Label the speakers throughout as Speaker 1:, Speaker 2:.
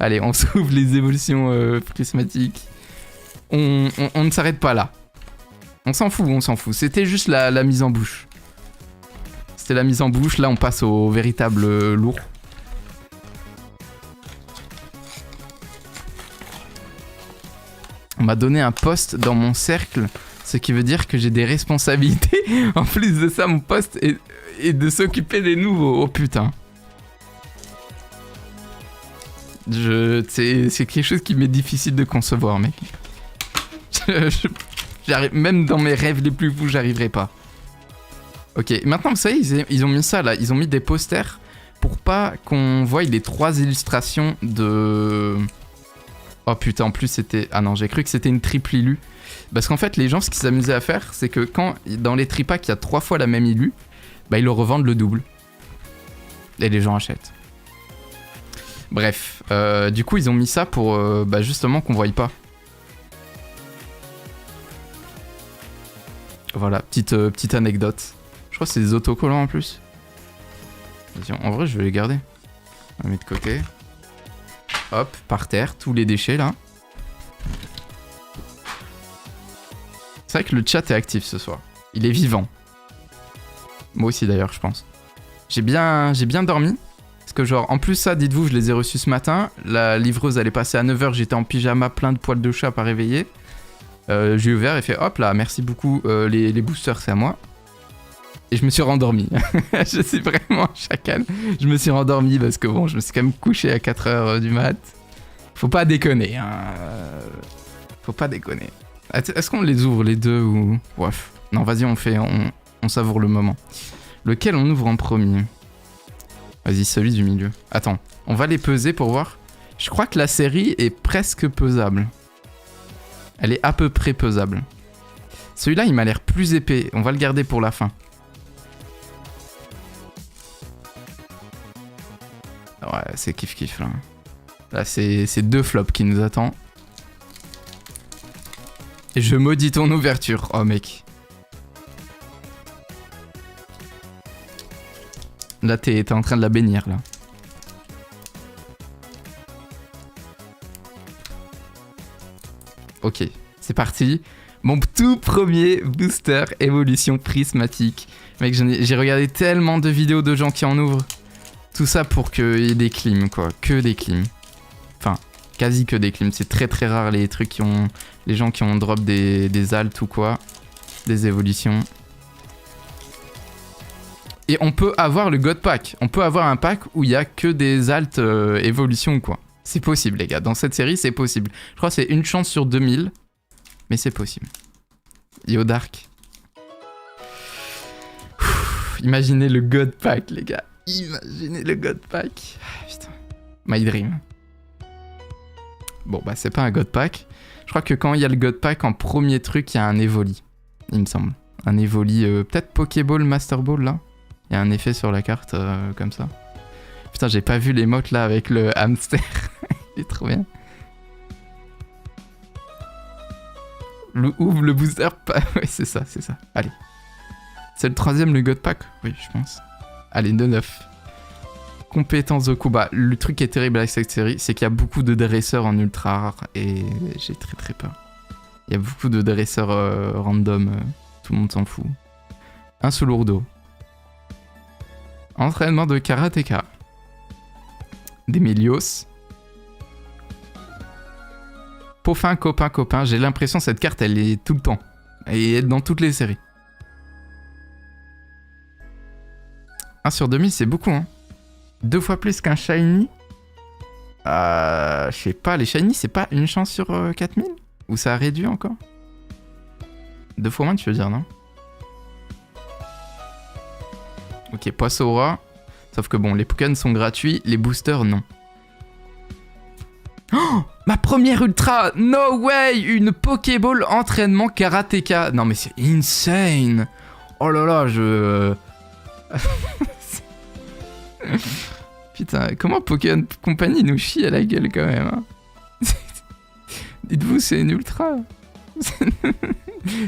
Speaker 1: Allez, on s'ouvre les évolutions prismatiques. On ne s'arrête pas là. On s'en fout. C'était juste la mise en bouche. C'était la mise en bouche. Là, on passe au véritable lourd. On m'a donné un poste dans mon cercle, ce qui veut dire que j'ai des responsabilités. En plus de ça, mon poste est de s'occuper des nouveaux. Oh putain. C'est quelque chose qui m'est difficile de concevoir, mec. Même dans mes rêves les plus fous, j'arriverai pas. Ok, maintenant, vous savez, ils ont mis ça là. Ils ont mis des posters pour pas qu'on voie les 3 illustrations de... Oh putain, en plus c'était... Ah non, j'ai cru que c'était une triple illu. Parce qu'en fait, les gens, ce qu'ils s'amusaient à faire, c'est que quand dans les tripacks, il y a 3 fois la même illu, bah ils le revendent le double. Et les gens achètent. Bref, du coup, ils ont mis ça pour justement qu'on voie pas. Voilà, petite anecdote. Je crois que c'est des autocollants en plus. En vrai, je vais les garder. On va mettre de côté. Hop, par terre, tous les déchets là. C'est vrai que le chat est actif ce soir. Il est vivant. Moi aussi d'ailleurs, je pense. J'ai bien dormi. Parce que genre, en plus ça, dites-vous, je les ai reçus ce matin. La livreuse, elle est passée à 9h, j'étais en pyjama, plein de poils de chat pas réveillé. J'ai ouvert et fait hop là, merci beaucoup, les boosters c'est à moi. Et je me suis rendormi. Je suis vraiment un chacal. Je me suis rendormi parce que bon, je me suis quand même couché à 4h du mat. Faut pas déconner, hein. Faut pas déconner. Est-ce qu'on les ouvre les deux ou... Bref. Non, vas-y, on savoure le moment. Lequel on ouvre en premier? Vas-y, celui du milieu. Attends, on va les peser pour voir. Je crois que la série est presque pesable. Elle est à peu près pesable. Celui-là, il m'a l'air plus épais. On va le garder pour la fin. Ouais, c'est kiff-kiff, là. Là, c'est 2 flops qui nous attendent. Et je maudis ton ouverture. Oh, mec. Là, t'es en train de la bénir, là. Ok, c'est parti. Mon tout premier booster évolution prismatique. Mec, j'ai regardé tellement de vidéos de gens qui en ouvrent. Tout ça pour qu'il y ait des clims, quoi. Que des clims. Enfin, quasi que des clims. C'est très très rare les trucs qui ont... Les gens qui ont drop des alts ou quoi. Des évolutions. Et on peut avoir le God Pack. On peut avoir un pack où il y a que des alts évolutions, quoi. C'est possible, les gars. Dans cette série, c'est possible. Je crois que c'est une chance sur 2000. Mais c'est possible. Yo, Dark. Imaginez le God Pack, les gars. Imaginez le God Pack. Putain. My dream. Bon, bah, c'est pas un God Pack. Je crois que quand il y a le God Pack, en premier truc, il y a un Evoli. Il me semble. Un Evoli, peut-être Pokéball, Master Ball, là. Il y a un effet sur la carte, comme ça. Putain, j'ai pas vu l'émote, là, avec le hamster. Il est trop bien. Ouvre le booster. Ouais, c'est ça. Allez. C'est le 3ème, le God Pack? Oui, je pense. Allez, 9. Compétence de combat. Le truc qui est terrible avec cette série, c'est qu'il y a beaucoup de dresseurs en ultra rare. Et j'ai très très peur. Il y a beaucoup de dresseurs random. Tout le monde s'en fout. Un sous lourdeau. Entraînement de karatéka. Des Mélios. Peaufin, copain. J'ai l'impression que cette carte, elle est tout le temps. Et dans toutes les séries. 1 sur 2000, c'est beaucoup, hein. 2 fois plus qu'un shiny. Je sais pas, les shiny, c'est pas une chance sur 4000? Ou ça a réduit encore? 2 fois moins, tu veux dire, non? Ok, Poisson-Aura. Sauf que bon, les Pokémon sont gratuits, les boosters, non. Oh, ma première ultra! No way! Une Pokéball entraînement karatéka. Non mais c'est insane! Oh là là, Putain, comment Pokémon Company nous chie à la gueule quand même, hein. Dites-vous, c'est une ultra.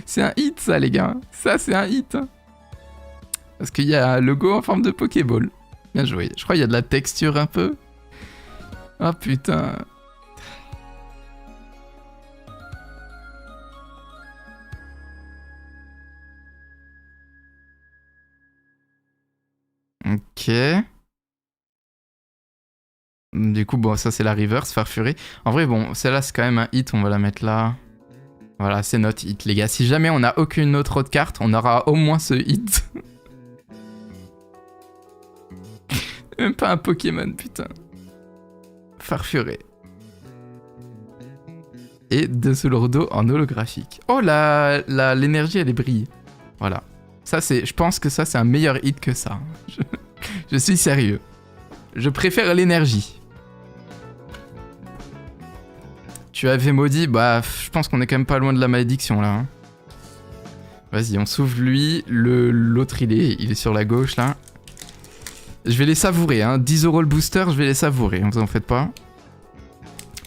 Speaker 1: C'est un hit, ça, les gars. Ça, c'est un hit. Parce qu'il y a un logo en forme de Pokéball. Bien joué. Je crois qu'il y a de la texture un peu. Oh putain. Ok. Du coup, bon, ça c'est la reverse, Farfurie. En vrai, bon, celle-là c'est quand même un hit, on va la mettre là. Voilà, c'est notre hit, les gars. Si jamais on n'a aucune autre carte, on aura au moins ce hit. Même pas un Pokémon, putain. Farfurie. Et de Solordo en holographique. Oh, l'énergie, elle est brille. Voilà. Ça, je pense que ça, c'est un meilleur hit que ça. Je suis sérieux. Je préfère l'énergie. Tu avais maudit, bah, je pense qu'on est quand même pas loin de la malédiction, là. Hein. Vas-y, on s'ouvre lui. L'autre, il est sur la gauche, là. Je vais les savourer, hein. 10 € le booster, je vais les savourer, vous en faites pas.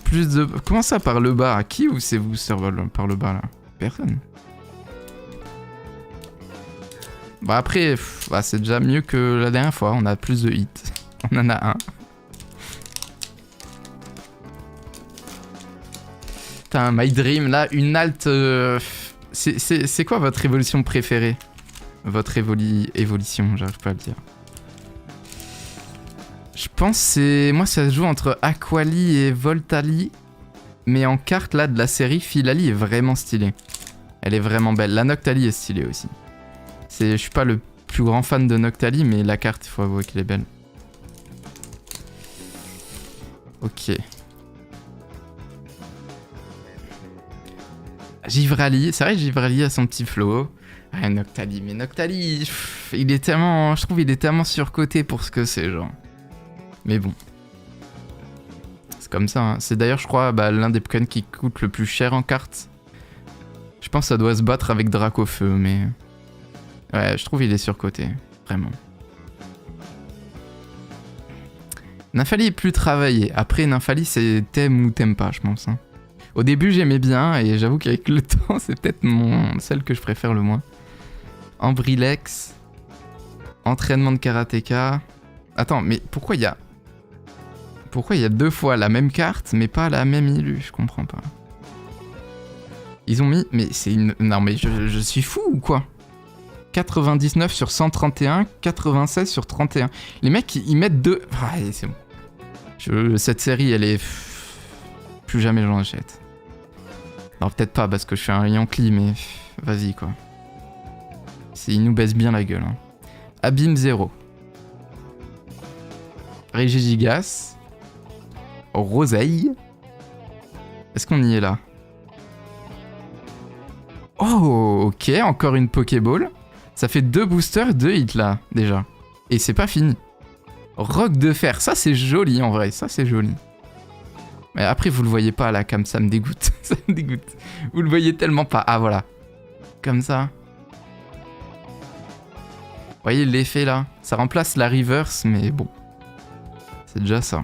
Speaker 1: Plus de... Comment ça, par le bas? Qui ou ces boosters par le bas, là? Personne. Bah après, bah, c'est déjà mieux que la dernière fois, on a plus de hits. On en a un. Putain, My Dream, là, une alt... C'est quoi votre évolution préférée? Votre évolution, j'arrive pas à le dire. Je pense c'est... Moi, ça se joue entre Aquali et Voltali. Mais en carte, là, de la série, Philali est vraiment stylée. Elle est vraiment belle. La Noctali est stylée aussi. Je suis pas le plus grand fan de Noctali, mais la carte, il faut avouer qu'elle est belle. Ok. Givrali, c'est vrai que Givrali a son petit flow. Ah, Noctali, mais Noctali, il est tellement... Je trouve qu'il est tellement surcoté pour ce que c'est, genre. Mais bon. C'est comme ça, hein. C'est d'ailleurs, je crois, bah, l'un des Pokémon qui coûte le plus cher en carte. Je pense que ça doit se battre avec Dracofeu, mais... Ouais, je trouve qu'il est surcoté. Vraiment. Nymphali est plus travaillé. Après, Nymphali, c'est t'aimes ou t'aimes pas, je pense. Hein. Au début, j'aimais bien, et j'avoue qu'avec le temps, c'est peut-être celle que je préfère le moins. Ambrilex. Entraînement de karatéka. Attends, mais pourquoi il y a... Pourquoi il y a deux fois la même carte, mais pas la même illu? Je comprends pas. Ils ont mis... Mais c'est une... Non, mais je suis fou ou quoi? 99 sur 131, 96 sur 31. Les mecs, ils mettent deux... Ah, c'est bon. Cette série, elle est... Plus jamais j'en achète. Non, peut-être pas, parce que je suis un Yankee, mais... Vas-y, quoi. Il nous baisse bien la gueule. Hein. Abîme 0. Régigigas. Roseille. Est-ce qu'on y est là? Oh, ok, encore une Pokéball. Ça fait 2 boosters, 2 hits là, déjà. Et c'est pas fini. Roc de fer, ça c'est joli en vrai, ça c'est joli. Mais après vous le voyez pas à la cam, ça me dégoûte. Ça me dégoûte. Vous le voyez tellement pas. Ah voilà. Comme ça. Vous voyez l'effet là? Ça remplace la reverse, mais bon. C'est déjà ça.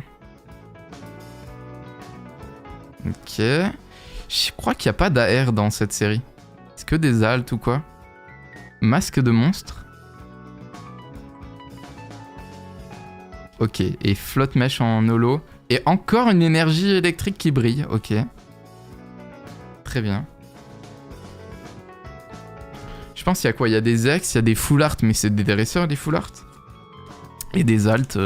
Speaker 1: Ok. Je crois qu'il n'y a pas d'AR dans cette série. C'est que des altes ou quoi? Masque de monstre. Ok. Et flotte mèche en holo. Et encore une énergie électrique qui brille. Ok. Très bien. Je pense qu'il y a quoi? Il y a des ex, il y a des full art, mais c'est des dresseurs les full art. Et des altes,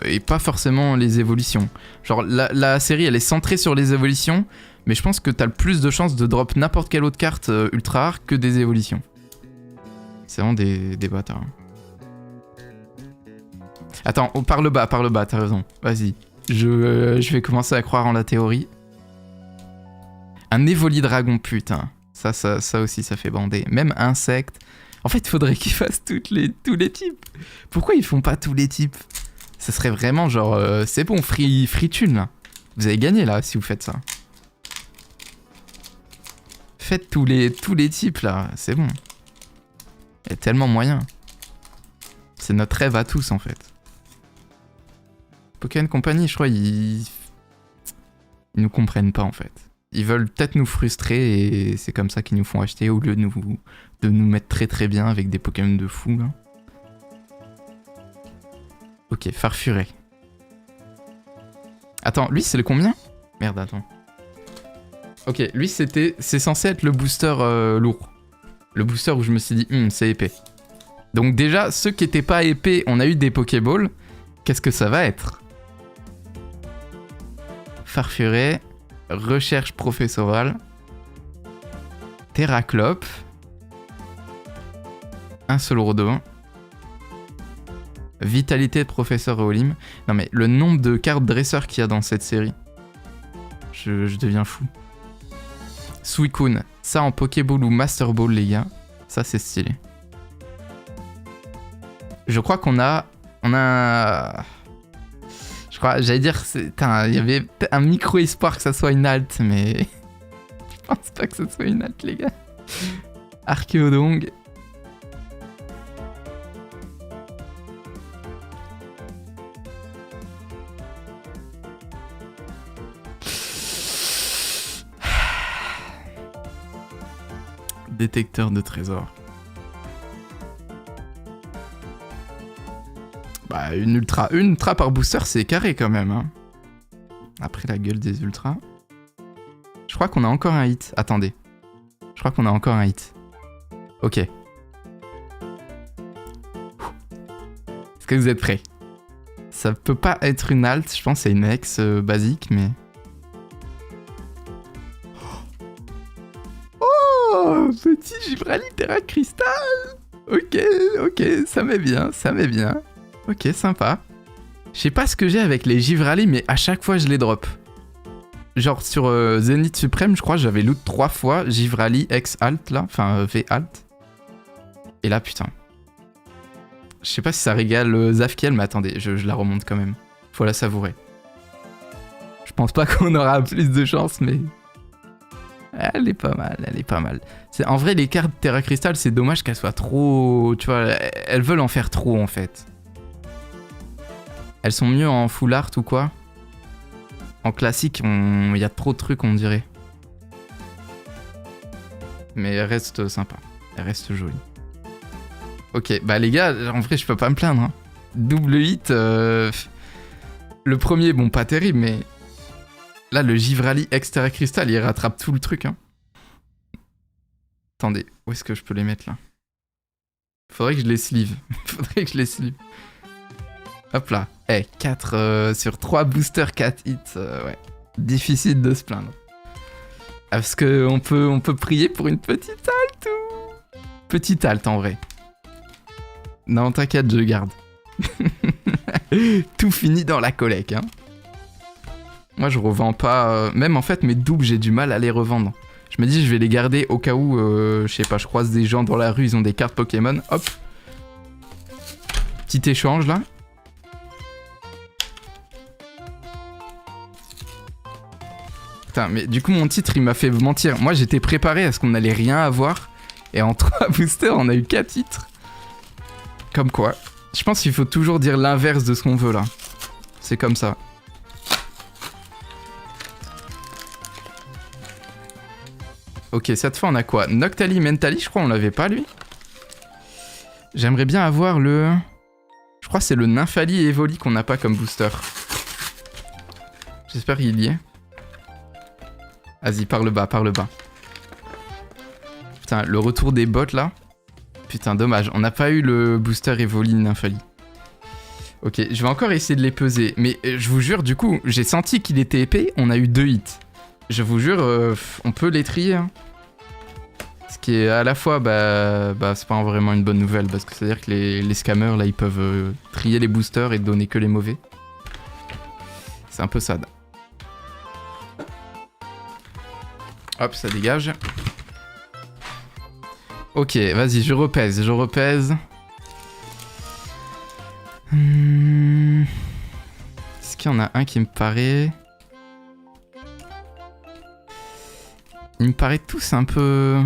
Speaker 1: et pas forcément les évolutions. Genre, la série, elle est centrée sur les évolutions, mais je pense que t'as le plus de chances de drop n'importe quelle autre carte ultra rare que des évolutions. C'est vraiment des bâtards. Attends, oh, par le bas, t'as raison. Vas-y. Je vais commencer à croire en la théorie. Un Évoli Dragon, putain. Ça aussi, ça fait bander. Même insecte. En fait, il faudrait qu'ils fassent tous les types. Pourquoi ils font pas tous les types? Ça serait vraiment genre... c'est bon, free thune, là. Vous avez gagné, là, si vous faites ça. Faites tous les types, là. C'est bon. Il y a tellement moyen. C'est notre rêve à tous, en fait. Pokémon Company, je crois, ils nous comprennent pas, en fait. Ils veulent peut-être nous frustrer et c'est comme ça qu'ils nous font acheter au lieu de nous mettre très très bien avec des Pokémon de fou. Là. Ok, Farfuré. Attends, lui c'est le combien? Merde, attends. Ok, lui c'est censé être le booster lourd. Le booster où je me suis dit, c'est épais. Donc déjà, ceux qui étaient pas épais, on a eu des Pokéballs. Qu'est-ce que ça va être? Farfuret, recherche professorale, Terraclope, un seul Rodo, vitalité de professeur Eolim. Non mais le nombre de cartes dresseurs qu'il y a dans cette série, je deviens fou. Suicune, ça en Pokéball ou Master Ball les gars, ça c'est stylé. Je crois qu'on a... Je crois, j'allais dire, il y avait un micro-espoir que ça soit une alt, mais... Je pense pas que ce soit une alt les gars. Archéodong. Détecteur de trésors. Bah, une ultra par booster, c'est carré quand même. Hein. Après la gueule des ultras. Je crois qu'on a encore un hit. Attendez. Je crois qu'on a encore un hit. Ok. Est-ce que vous êtes prêts? Ça peut pas être une alt, je pense que c'est une ex basique, mais... Oh, petit Givrali Terra Cristal. Ok, ça met bien, ça met bien. Ok, sympa. Je sais pas ce que j'ai avec les Givrali, mais à chaque fois je les drop. Genre sur Zénith Suprême, je crois j'avais loot 3 fois Givrali X alt là, enfin V alt. Et là putain. Je sais pas si ça régale Zafkiel, mais attendez, je la remonte quand même. Faut la savourer. Je pense pas qu'on aura plus de chance, mais... Elle est pas mal, elle est pas mal. En vrai, les cartes Terra Crystal, c'est dommage qu'elles soient trop... Tu vois, elles veulent en faire trop, en fait. Elles sont mieux en full art ou quoi? En classique, il y a trop de trucs, on dirait. Mais elle reste sympa. Elle reste jolie. Ok, bah les gars, en vrai, je peux pas me plaindre. Hein. Double hit. Le premier, bon, pas terrible, mais... Là, le Givrali Terra Crystal, il rattrape tout le truc. Hein. Attendez, où est-ce que je peux les mettre, là? Faudrait que je les sleeve. Faudrait que je les sleeve. Hop là. 4 sur 3 boosters, 4 hits. Ouais. Difficile de se plaindre. Parce qu'on peut prier pour une petite halte ou... Petite halte, en vrai. Non, t'inquiète, je garde. Tout finit dans la collecte, hein. Moi, je revends pas... Même, en fait, mes doubles, j'ai du mal à les revendre. Je me dis, je vais les garder au cas où, je sais pas, je croise des gens dans la rue, ils ont des cartes Pokémon. Hop. Petit échange, là. Putain, mais du coup, mon titre, il m'a fait mentir. Moi, j'étais préparé à ce qu'on allait rien avoir. Et en 3 boosters, on a eu 4 titres. Comme quoi. Je pense qu'il faut toujours dire l'inverse de ce qu'on veut, là. C'est comme ça. Ok, cette fois, on a quoi? Noctali, Mentali, je crois on l'avait pas, lui. J'aimerais bien avoir le... Je crois que c'est le Nymphali et Evoli qu'on n'a pas comme booster. J'espère qu'il y est. Vas-y, par le bas, par le bas. Putain, le retour des bots, là. Putain, dommage. On n'a pas eu le booster Evoli Nymphali. Ok, je vais encore essayer de les peser. Mais je vous jure, du coup, j'ai senti qu'il était épais. On a eu 2 hits. Je vous jure, on peut les trier. Hein. Ce qui est à la fois, c'est pas vraiment une bonne nouvelle. Parce que c'est-à-dire que les scammers, là, ils peuvent trier les boosters et donner que les mauvais. C'est un peu sad. Hop, ça dégage. Ok, vas-y, je repèse. Est-ce qu'il y en a un qui me paraît... Il me paraît tous un peu...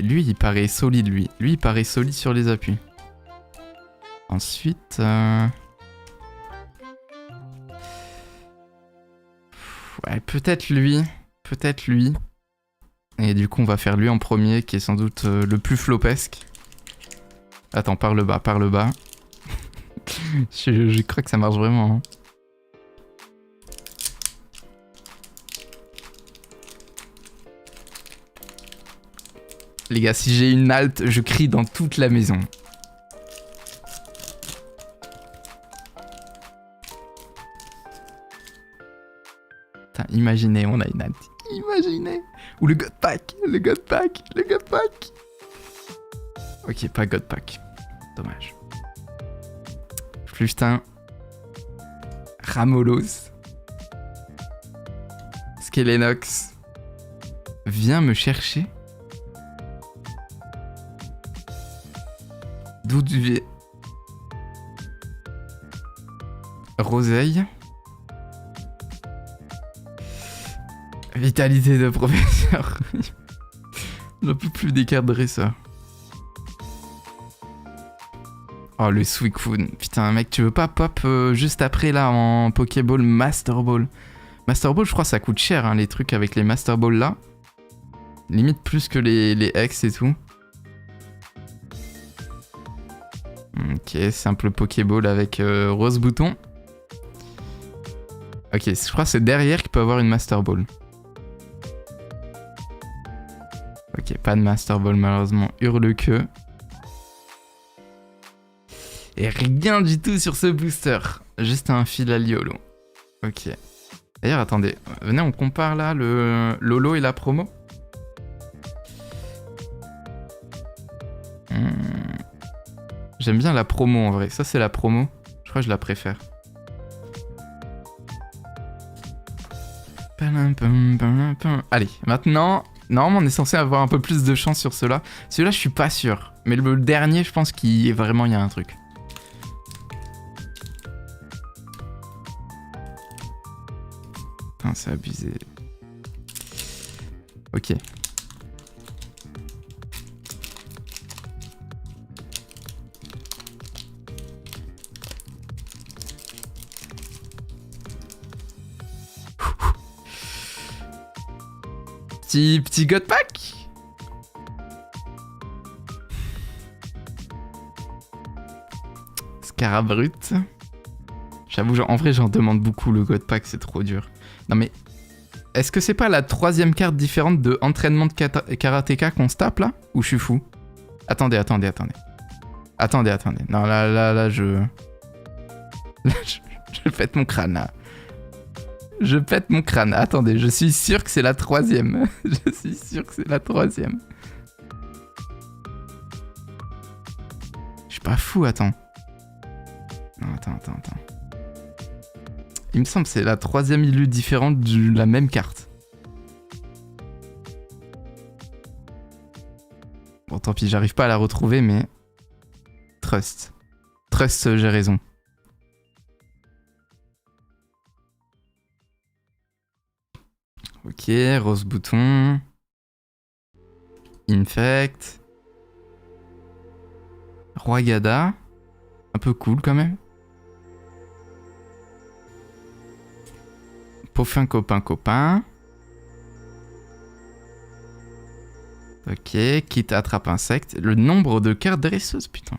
Speaker 1: lui, il paraît solide, lui. Lui, il paraît solide sur les appuis. Ensuite... Ouais, peut-être lui. Et du coup, on va faire lui en premier, qui est sans doute le plus flopesque. Attends, par le bas. je crois que ça marche vraiment. Hein. Les gars, si j'ai une halte, je crie dans toute la maison. Putain, imaginez, on a une halte. Imaginez. Ou le God Pack. Le God Pack. Le God Pack. Ok, pas God Pack. Dommage. Fluchetin. Ramolos. Skelenox. Viens me chercher. Douduvier. Roseille. Vitalité de professeur. J'en peux plus des cartes dresseurs. Oh, le Suicune. Putain, mec, tu veux pas pop juste après, là, en Pokéball Master Ball? Master Ball, je crois, ça coûte cher, hein, les trucs avec les Master Ball, là. Limite plus que les X et tout. Ok, simple Pokéball avec Rose Bouton. Ok, je crois que c'est derrière qu'il peut avoir une Master Ball. Ok, pas de Master Ball malheureusement. Hurle-queue. Et rien du tout sur ce booster. Juste un fil à Liolo. Ok. D'ailleurs, attendez. Venez, on compare là le Lolo et la promo. J'aime bien la promo en vrai. Ça, c'est la promo. Je crois que je la préfère. Allez, maintenant... Normalement, on est censé avoir un peu plus de chance sur ceux-là. Celui-là, je suis pas sûr. Mais le dernier, je pense qu'il y a vraiment un truc. Putain, c'est abusé. Ok. Petit God Pack. Scarabrut. J'avoue, en vrai, j'en demande beaucoup le God Pack, c'est trop dur. Non mais, est-ce que c'est pas la troisième carte différente de entraînement de karatéka qu'on se tape là? Ou je suis fou? Attendez. Attendez. Non, là, je pète mon crâne là. Je pète mon crâne. Attendez, je suis sûr que c'est la troisième. Je suis sûr que c'est la troisième. Je suis pas fou, attends. Non, attends. Il me semble que c'est la troisième illue différente de la même carte. Bon, tant pis, j'arrive pas à la retrouver, mais... Trust, j'ai raison. Ok, Rose Bouton. Infect. Roi Gada. Un peu cool quand même. Peaufin copain. Ok, quitte attrape insecte. Le nombre de cartes dresseuses, putain.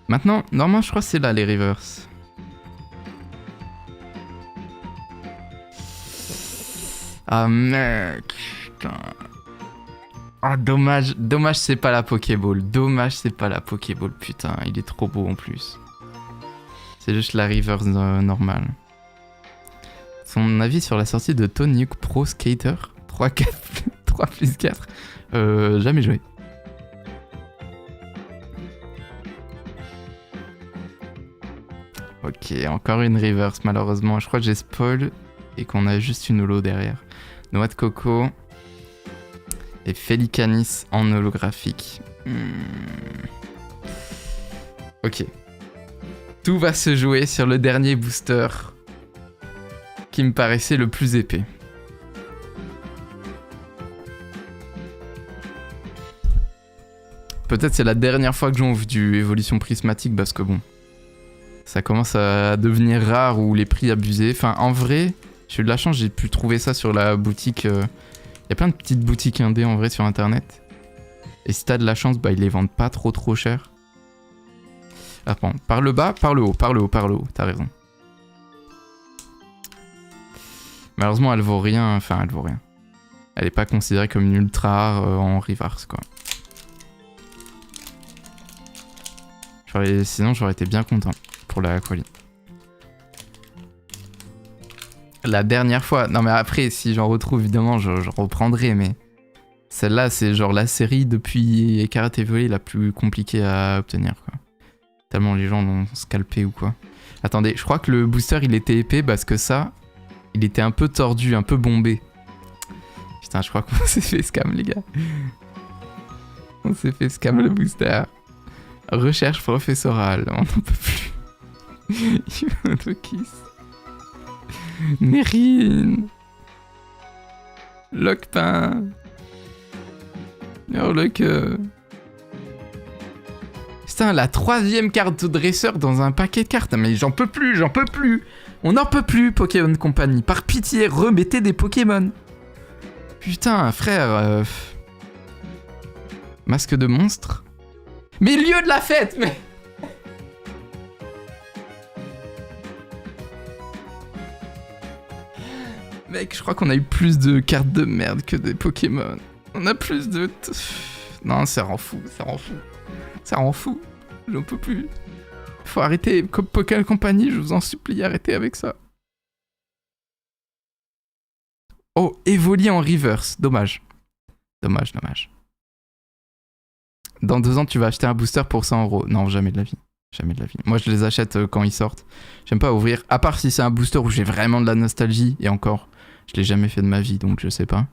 Speaker 1: Maintenant, normalement, je crois que c'est là les reverse. Ah mec, putain. Ah dommage c'est pas la Pokéball. Putain, il est trop beau en plus. C'est juste la reverse normale. Son avis sur la sortie de Tony Hawk Pro Skater 3 plus 4. Jamais joué. Ok, encore une reverse malheureusement. Je crois que j'ai spoil et qu'on a juste une holo derrière. Noix de coco. Et Félicanis en holographique. Ok. Tout va se jouer sur le dernier booster qui me paraissait le plus épais. Peut-être c'est la dernière fois que j'ouvre du évolution prismatique parce que bon, ça commence à devenir rare ou les prix abusés. Enfin, en vrai, j'ai eu de la chance, j'ai pu trouver ça sur la boutique. Il y a plein de petites boutiques indé en vrai sur internet. Et si t'as de la chance, bah ils les vendent pas trop cher. Attends, par le bas, par le haut, t'as raison. Malheureusement, elle vaut rien, enfin elle vaut rien. Elle est pas considérée comme une ultra rare en reverse, quoi. Sinon, j'aurais été bien content pour la quali. La dernière fois... Non, mais après, si j'en retrouve, évidemment, je reprendrai, mais... Celle-là, c'est genre la série depuis Karate Volley la plus compliquée à obtenir, quoi. Tellement les gens l'ont scalpé ou quoi. Attendez, je crois que le booster, il était épais parce que ça, il était un peu tordu, un peu bombé. Putain, je crois qu'on s'est fait scam, les gars. On s'est fait scam le booster. Recherche professorale, on n'en peut plus. Autokiss. Nerine. Lockpin. Hurleke. Putain, la 3e carte de dresseur dans un paquet de cartes. Mais j'en peux plus, j'en peux plus. On n'en peut plus, Pokémon Company. Par pitié, remettez des Pokémon. Putain, frère. Masque de monstre. Milieu de la fête, mais... Mec, je crois qu'on a eu plus de cartes de merde que des Pokémon. On a plus de... Non, ça rend fou, ça rend fou. Ça rend fou. J'en peux plus. Faut arrêter. Comme Pokémon Company, je vous en supplie, arrêtez avec ça. Oh, Evoli en reverse. Dommage. Dommage, dommage. Dans 2 ans, tu vas acheter un booster pour 100 €. Non, jamais de la vie. Jamais de la vie. Moi, je les achète quand ils sortent. J'aime pas ouvrir. À part si c'est un booster où j'ai vraiment de la nostalgie. Et encore, je l'ai jamais fait de ma vie, donc je sais pas.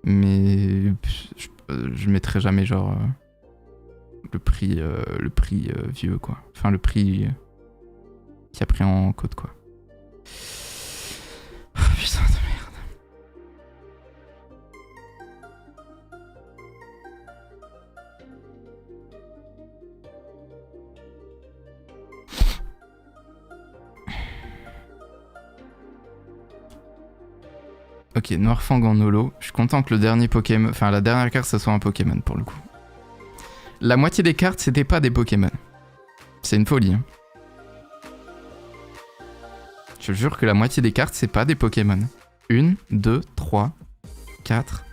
Speaker 1: Mais je mettrai jamais genre le prix vieux, quoi. Enfin, le prix qui a pris en côte, quoi. Oh, putain de merde. Ok, Noirfang en holo. Je suis content que le dernier Pokémon... Enfin, la dernière carte, ça soit un Pokémon, pour le coup. La moitié des cartes, c'était pas des Pokémon. C'est une folie, hein. Je jure que la moitié des cartes, c'est pas des Pokémon. 1, 2, 3, 4,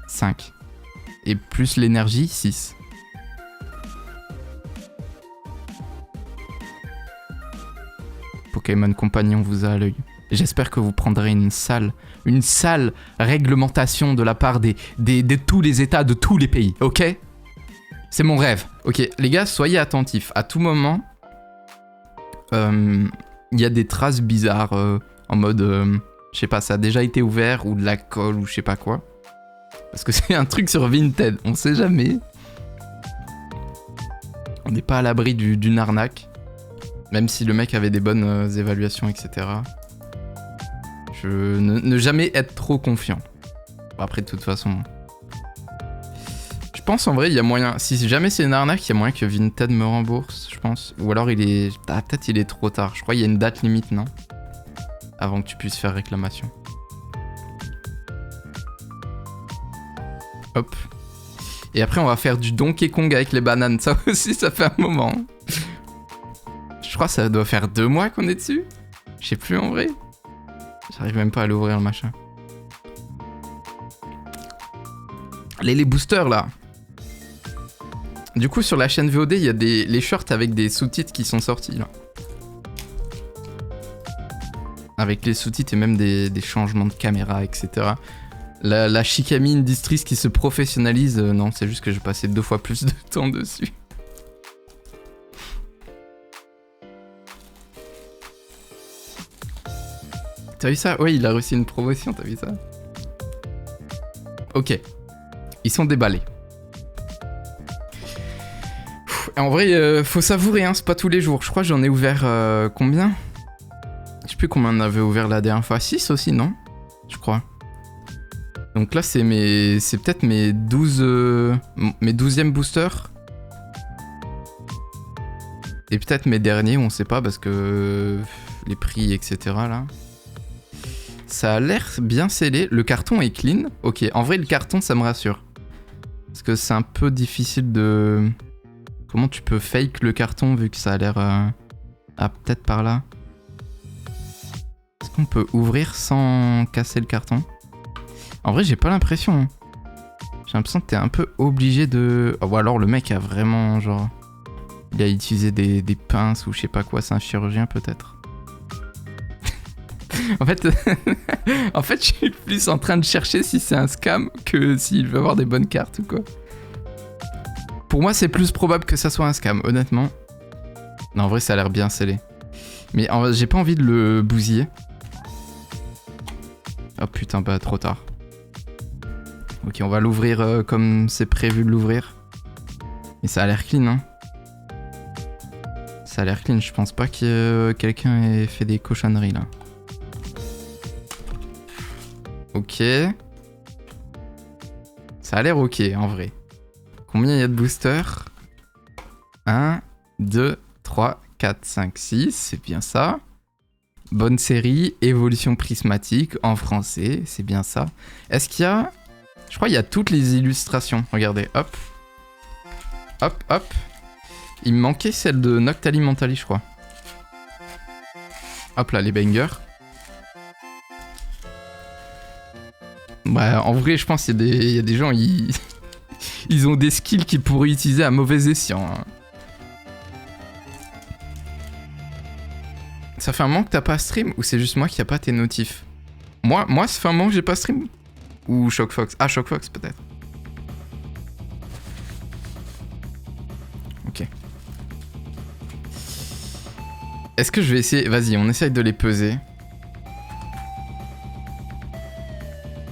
Speaker 1: 5. Et plus l'énergie, 6. Pokémon Compagnon vous a à l'œil. J'espère que vous prendrez une sale réglementation de la part de tous les États, de tous les pays, ok? C'est mon rêve. Ok, les gars, soyez attentifs. À tout moment, il y a des traces bizarres en mode, je sais pas, ça a déjà été ouvert ou de la colle ou je sais pas quoi. Parce que c'est un truc sur Vinted, on sait jamais. On n'est pas à l'abri d'une arnaque. Même si le mec avait des bonnes évaluations, etc. Ne jamais être trop confiant. Après, de toute façon... Je pense en vrai, il y a moyen... Si jamais c'est une arnaque, il y a moyen que Vinted me rembourse, je pense. Ou alors il est... Ah, peut-être il est trop tard. Je crois qu'il y a une date limite, non? Avant que tu puisses faire réclamation. Hop. Et après, on va faire du Donkey Kong avec les bananes. Ça aussi, ça fait un moment. Je crois que ça doit faire 2 mois qu'on est dessus. Je sais plus en vrai. J'arrive même pas à l'ouvrir le machin. Les boosters là. Du coup sur la chaîne VOD il y a les shorts avec des sous-titres qui sont sortis là. Avec les sous-titres et même des changements de caméra, etc. La Shikami Industries qui se professionnalise, non c'est juste que j'ai passé 2 fois plus de temps dessus. T'as vu ça? Ouais, il a réussi une promotion, t'as vu ça? Ok. Ils sont déballés. En vrai, faut savourer, hein, c'est pas tous les jours. Je crois que j'en ai ouvert combien? Je sais plus combien on avait ouvert la dernière fois. 6 aussi, non? Je crois. Donc là, c'est peut-être mes 12... mes 12e boosters. Et peut-être mes derniers, on sait pas, parce que... les prix, etc. là. Ça a l'air bien scellé. Le carton est clean. Ok, en vrai, le carton, ça me rassure. Parce que c'est un peu difficile de... Comment tu peux fake le carton vu que ça a l'air... Ah, peut-être par là. Est-ce qu'on peut ouvrir sans casser le carton? En vrai, j'ai pas l'impression. Hein. J'ai l'impression que t'es un peu obligé de... Oh, ou alors le mec a vraiment, genre... Il a utilisé des pinces ou je sais pas quoi, c'est un chirurgien peut-être. En fait, en fait, je suis plus en train de chercher si c'est un scam que s'il veut avoir des bonnes cartes ou quoi. Pour moi, c'est plus probable que ça soit un scam, honnêtement. Non, en vrai, ça a l'air bien scellé. Mais j'ai pas envie de le bousiller. Oh putain, bah trop tard. Ok, on va l'ouvrir comme c'est prévu de l'ouvrir. Mais ça a l'air clean, hein. Ça a l'air clean, je pense pas que quelqu'un ait fait des cochonneries là. Ok. Ça a l'air ok en vrai. Combien il y a de boosters? 1, 2, 3, 4, 5, 6, c'est bien ça. Bonne série, évolution prismatique en français, c'est bien ça. Est-ce qu'il y a... Je crois qu'il y a toutes les illustrations. Regardez, hop. Hop, hop. Il me manquait celle de Noctali Mentali, je crois. Hop là, les bangers. Bah, en vrai, je pense qu'il y a des gens, ils ont des skills qu'ils pourraient utiliser à mauvais escient. Hein. Ça fait un moment que t'as pas stream ou c'est juste moi qui a pas tes notifs? Moi, ça fait un moment que j'ai pas stream? Ou ShockFox? Ah, ShockFox peut-être. Ok. Est-ce que je vais essayer... Vas-y, on essaye de les peser.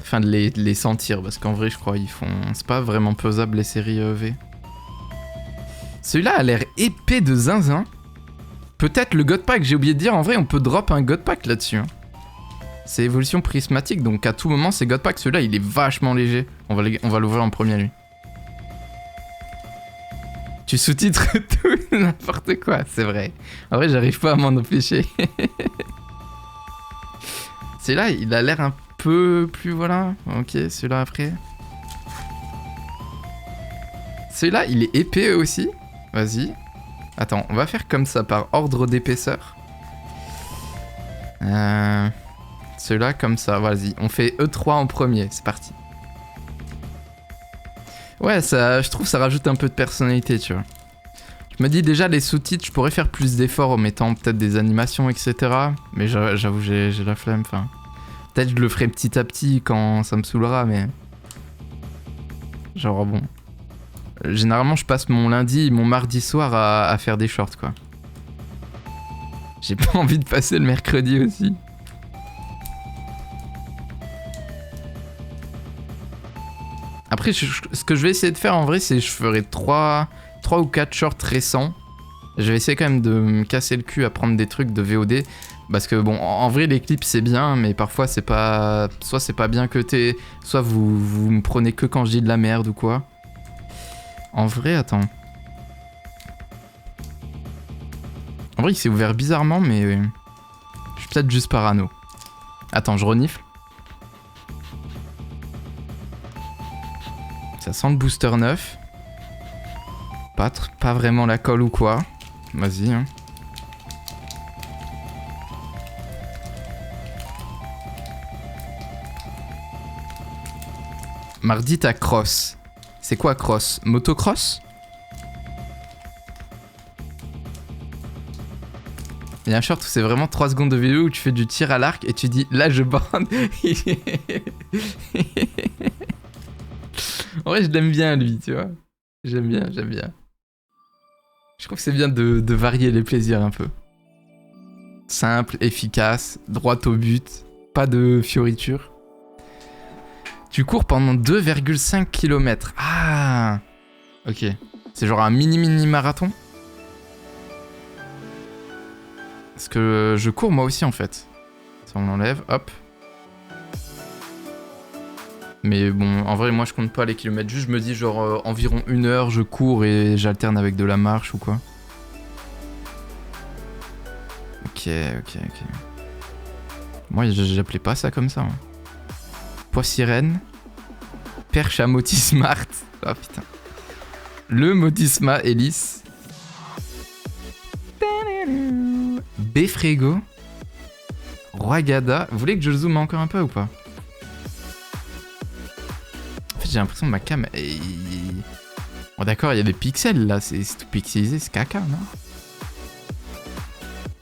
Speaker 1: Enfin, de les sentir, parce qu'en vrai, je crois, ils font... C'est pas vraiment pesable, les séries V. Celui-là a l'air épais de zinzin. Peut-être le God Pack, j'ai oublié de dire, en vrai, on peut drop un God Pack là-dessus. Hein. C'est évolution prismatique, donc à tout moment, c'est God Pack. Celui-là, il est vachement léger. On va l'ouvrir en premier, lui. Tu sous-titres tout, n'importe quoi, c'est vrai. En vrai, j'arrive pas à m'en empêcher. Celui-là, il a l'air un peu plus, voilà. Ok, celui-là après. Celui-là, il est épais aussi. Vas-y. Attends, on va faire comme ça, par ordre d'épaisseur. Celui-là, comme ça, vas-y. On fait E3 en premier, c'est parti. Ouais, ça, je trouve que ça rajoute un peu de personnalité, tu vois. Je me dis déjà, les sous-titres, je pourrais faire plus d'efforts en mettant peut-être des animations, etc. Mais j'avoue, j'ai la flemme, enfin... Peut-être je le ferai petit à petit quand ça me saoulera, mais... Genre, bon... Généralement, je passe mon lundi et mon mardi soir à faire des shorts, quoi. J'ai pas envie de passer le mercredi aussi. Après, ce que je vais essayer de faire en vrai, c'est que je ferai 3 ou 4 shorts récents. Je vais essayer quand même de me casser le cul à prendre des trucs de VOD. Parce que bon, en vrai, les clips c'est bien, mais parfois c'est pas... Soit c'est pas bien cuté, soit vous me prenez que quand je dis de la merde ou quoi. En vrai, attends. En vrai, il s'est ouvert bizarrement, mais... Je suis peut-être juste parano. Attends, je renifle. Ça sent le booster neuf. Pas vraiment la colle ou quoi. Vas-y, hein. Mardi, t'as cross. C'est quoi cross? Motocross? Il y a un short où c'est vraiment 3 secondes de vidéo où tu fais du tir à l'arc et tu dis là je bande. En vrai, je l'aime bien lui, tu vois. J'aime bien. Je trouve que c'est bien de varier les plaisirs un peu. Simple, efficace, droit au but, pas de fioritures. Tu cours pendant 2,5 km. Ah! Ok. C'est genre un mini marathon? Parce que je cours moi aussi en fait. Ça on l'enlève, hop. Mais bon, en vrai, moi je compte pas les kilomètres. Juste, je me dis genre environ 1 heure, je cours et j'alterne avec de la marche ou quoi. Ok. Moi, j'appelais pas ça comme ça. Hein. Poids sirène. Perche à Motismart. Ah putain. Le Motisma hélice. Befrego. Roi Gada. Vous voulez que je zoome encore un peu ou pas? j'ai l'impression que ma cam est... Bon d'accord, il y a des pixels là, c'est tout pixelisé, c'est caca, non?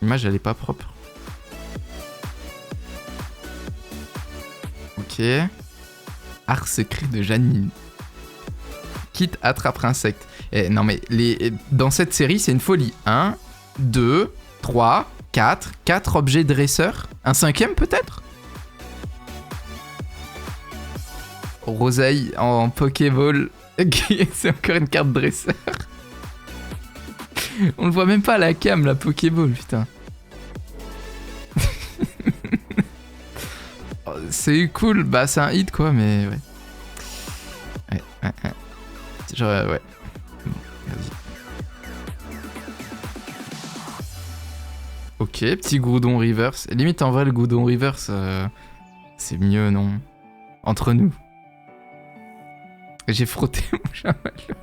Speaker 1: L'image elle est pas propre. Ok. Art secret de Janine. Kit attrape insecte. Eh, non mais dans cette série c'est une folie. 1, 2, 3, 4. 4 objets dresseurs. Un 5e peut-être? Roseille en Pokéball. C'est encore une carte dresseur. On le voit même pas à la cam, la Pokéball, putain. C'est cool, bah c'est un hit quoi, mais ouais. Ouais. Genre, ouais. Bon, vas-y. Ok, petit Groudon reverse. Limite en vrai, le Groudon reverse, c'est mieux, non? Entre nous. J'ai frotté mon chamallow.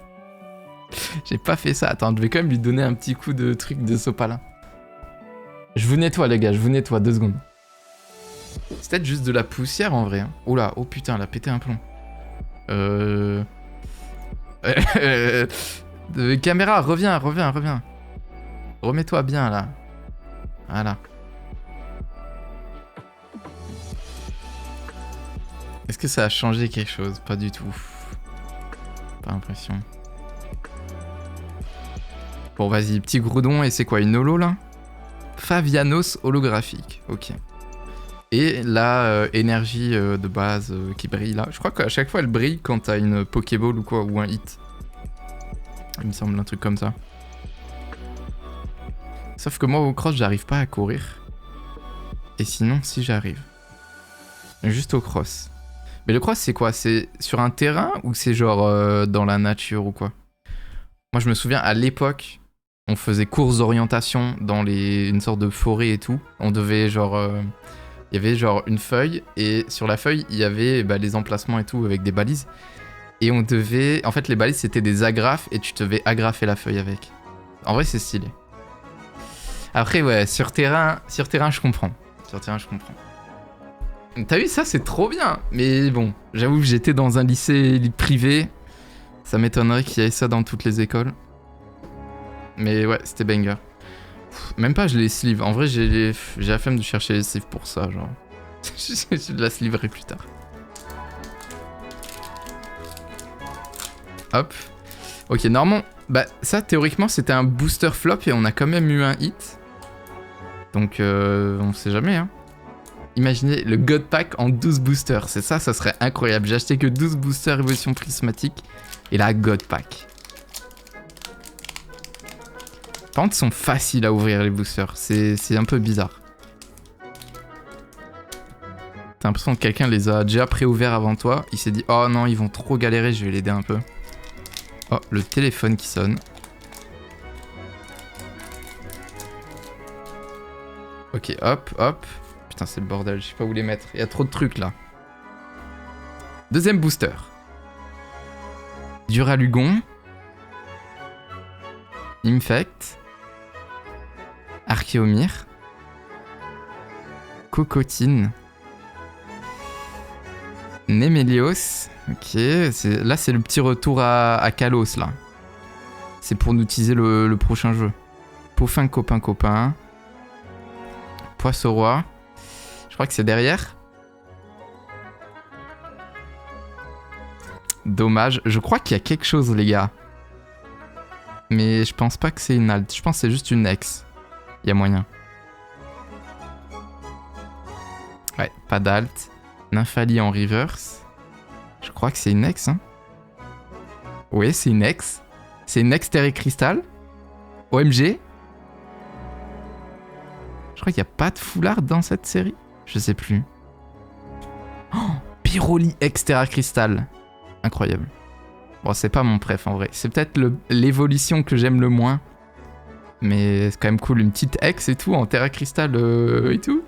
Speaker 1: J'ai pas fait ça. Attends, je vais quand même lui donner un petit coup de truc de sopalin. Je vous nettoie, les gars, je vous nettoie 2 secondes. C'est peut-être juste de la poussière en vrai. Hein. Oula, oh putain, elle a pété un plomb. Caméra, reviens. Remets-toi bien là. Voilà. Est-ce que ça a changé quelque chose? Pas du tout. Pas l'impression. Bon, vas-y, petit Groudon, et c'est quoi, une holo là? Favianos holographique, ok. Et la énergie de base qui brille là. Je crois qu'à chaque fois elle brille quand t'as une Pokéball ou quoi, ou un hit. Il me semble un truc comme ça. Sauf que moi au cross j'arrive pas à courir. Et sinon si j'arrive. Juste au cross. Mais le cross c'est quoi? C'est sur un terrain ou c'est genre dans la nature ou quoi? Moi je me souviens à l'époque, on faisait courses d'orientation dans une sorte de forêt et tout. On devait genre... il y avait genre une feuille et sur la feuille il y avait les emplacements et tout avec des balises. Et on devait... En fait les balises c'était des agrafes et tu devais agrafer la feuille avec. En vrai c'est stylé. Après ouais, sur terrain je comprends. Sur terrain je comprends. T'as vu ça c'est trop bien. Mais bon, j'avoue que j'étais dans un lycée privé. Ça m'étonnerait qu'il y ait ça dans toutes les écoles. Mais ouais, c'était banger. Même pas je les sleeve. En vrai, j'ai la flemme de chercher les sleeves pour ça, genre. Je la sleeverai plus tard. Hop. Ok, normalement, bah ça, théoriquement, c'était un booster flop et on a quand même eu un hit. Donc, on sait jamais, hein. Imaginez le God Pack en 12 boosters. C'est ça, ça serait incroyable. J'ai acheté que 12 boosters évolution prismatique. Et là, God Pack. Par contre, ils sont faciles à ouvrir les boosters. C'est un peu bizarre. T'as l'impression que quelqu'un les a déjà pré-ouverts avant toi. Il s'est dit, oh non, ils vont trop galérer, je vais l'aider un peu. Oh, le téléphone qui sonne. Ok, hop. Putain, c'est le bordel, je sais pas où les mettre. Il y a trop de trucs là. Deuxième booster. Duralugon. Infect. Archéomir. Cocotine. Nemelios. Ok, là c'est le petit retour à Kalos là. C'est pour nous teaser le prochain jeu. Peaufin copain. Poisson-roi. Je crois que c'est derrière. Dommage. Je crois qu'il y a quelque chose, les gars. Mais je pense pas que c'est une alt. Je pense que c'est juste une ex. Il y a moyen. Ouais, pas d'alt. Nymphali en reverse. Je crois que c'est une ex, hein. Oui, c'est une ex. C'est une ex Terre et Cristal. OMG. Je crois qu'il n'y a pas de foulard dans cette série. Je sais plus. Oh, Pyroli Exterra Crystal. Incroyable. Bon, c'est pas mon préf en vrai. C'est peut-être l'évolution que j'aime le moins. Mais c'est quand même cool. Une petite ex et tout en Terra Crystal et tout.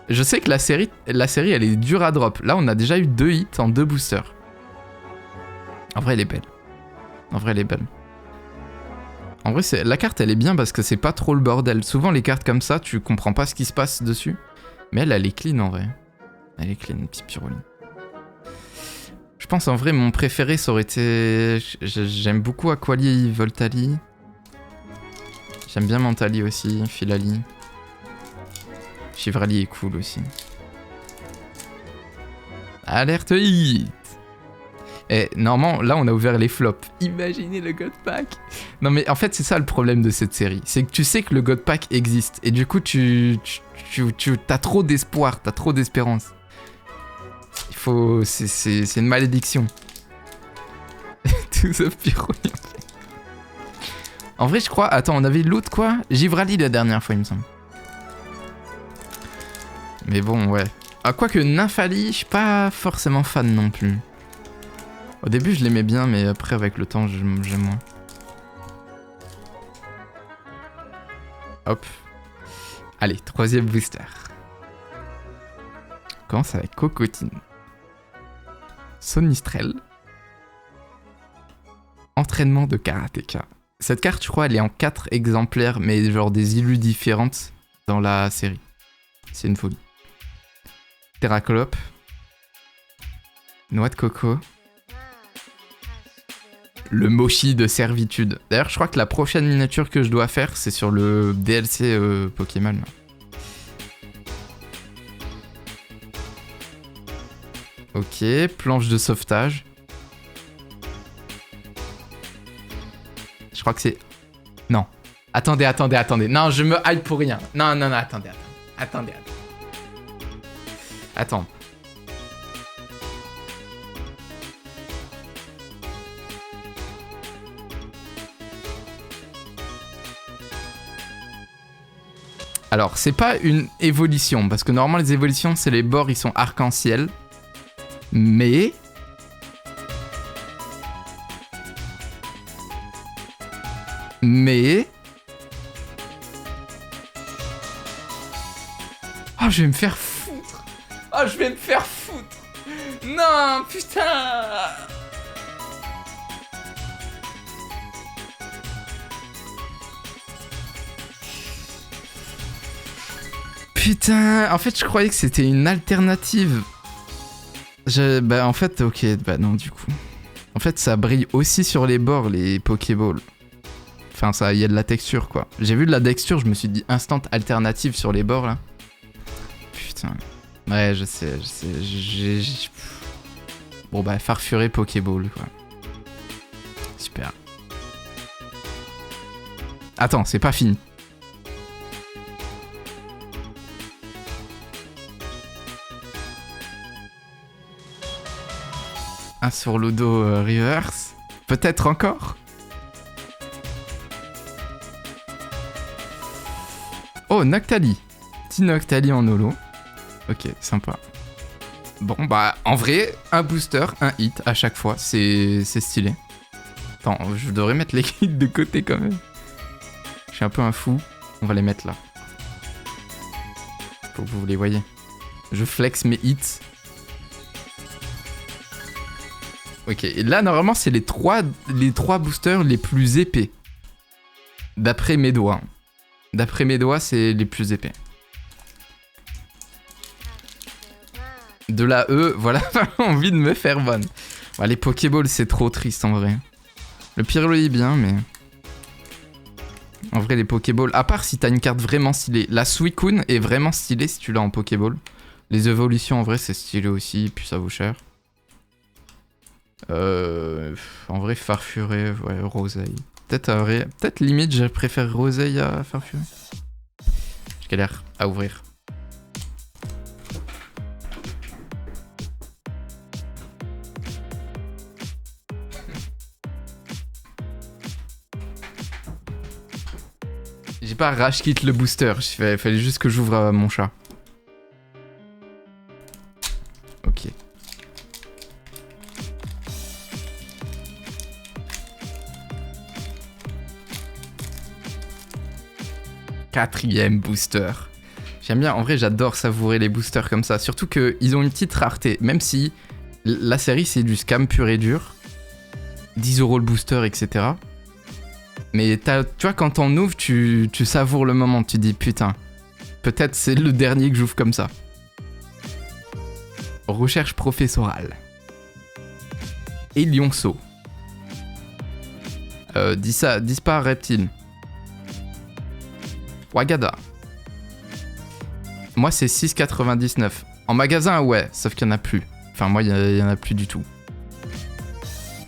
Speaker 1: Je sais que la série, elle est dure à drop. Là, on a déjà eu 2 hits en 2 boosters. En vrai, elle est belle. En vrai, la carte, elle est bien parce que c'est pas trop le bordel. Souvent, les cartes comme ça, tu comprends pas ce qui se passe dessus. Mais elle est clean en vrai. Elle est clean, petite Pyroli. Je pense en vrai, mon préféré, ça aurait été... J'aime beaucoup Aquali, Voltali. J'aime bien Mentali aussi, Filali. Chivrali est cool aussi. Alerte hit. Et normalement, là, on a ouvert les flops. Imaginez le God Pack. Non, mais en fait, c'est ça le problème de cette série. C'est que tu sais que le God Pack existe. Et du coup, t'as trop d'espoir, t'as trop d'espérance. Il faut... C'est une malédiction. Tout sauf Pyro. En vrai, je crois... Attends, on avait l'autre quoi? Givrali la dernière fois, il me semble. Mais bon, ouais. Ah, quoique Nymphali, je suis pas forcément fan non plus. Au début, je l'aimais bien, mais après, avec le temps, j'aime moins. Hop. Allez, troisième booster. On commence avec Cocotine. Sonistrel. Entraînement de karatéka. Cette carte, je crois, elle est en 4 exemplaires, mais genre des illus différentes dans la série. C'est une folie. Terraclope. Noix de coco. Le Mochi de servitude. D'ailleurs, je crois que la prochaine miniature que je dois faire, c'est sur le DLC Pokémon. Ok, planche de sauvetage. Je crois que c'est... Non. Attendez. Non, je me hype pour rien. Non, attendez. Attends. Alors, c'est pas une évolution, parce que normalement les évolutions, c'est les bords, ils sont arc-en-ciel. Mais... Oh, je vais me faire foutre. Non, putain. Putain, en fait, je croyais que c'était une alternative. Bah, en fait, ok, bah non, du coup. En fait, ça brille aussi sur les bords, les Pokéballs. Enfin, ça, il y a de la texture, quoi. J'ai vu de la texture, je me suis dit instant alternative sur les bords, là. Putain. Ouais, je sais. Bon, bah, farfuré Pokéball, quoi. Super. Attends, c'est pas fini. Un sur le dos reverse. Peut-être encore. Oh, Noctali. Petit Noctali en holo. Ok, sympa. Bon, bah, en vrai, un booster, un hit à chaque fois. C'est stylé. Attends, je devrais mettre les hits de côté quand même. Je suis un peu un fou. On va les mettre là. Faut que vous les voyez. Je flex mes hits. Ok, et là, normalement, c'est les trois boosters les plus épais. D'après mes doigts. D'après mes doigts, c'est les plus épais. De la E, voilà, envie de me faire ban. Ouais, les Pokéballs, c'est trop triste en vrai. Le Pyroli est bien, mais... En vrai, les Pokéballs... À part si t'as une carte vraiment stylée. La Suicune est vraiment stylée si tu l'as en Pokéball. Les évolutions, en vrai, c'est stylé aussi, puis ça vaut cher. En vrai, Farfuré, ouais, Roseille. Peut-être limite, je préfère Roseille à Farfuré. Je galère à ouvrir. J'ai pas rage quitte le booster, il fallait juste que j'ouvre mon chat. Ok. Quatrième booster. J'aime bien, en vrai j'adore savourer les boosters comme ça. Surtout qu'ils ont une petite rareté, même si la série c'est du scam pur et dur. 10 € le booster, etc. Mais tu vois, quand t'en ouvres, tu savoures le moment. Tu dis putain, peut-être c'est le dernier que j'ouvre comme ça. Recherche professorale. et lionceau. Dispar reptile. Wagada. Moi, c'est 6,99. En magasin, ouais, sauf qu'il n'y en a plus. Enfin, moi, il n'y en a plus du tout.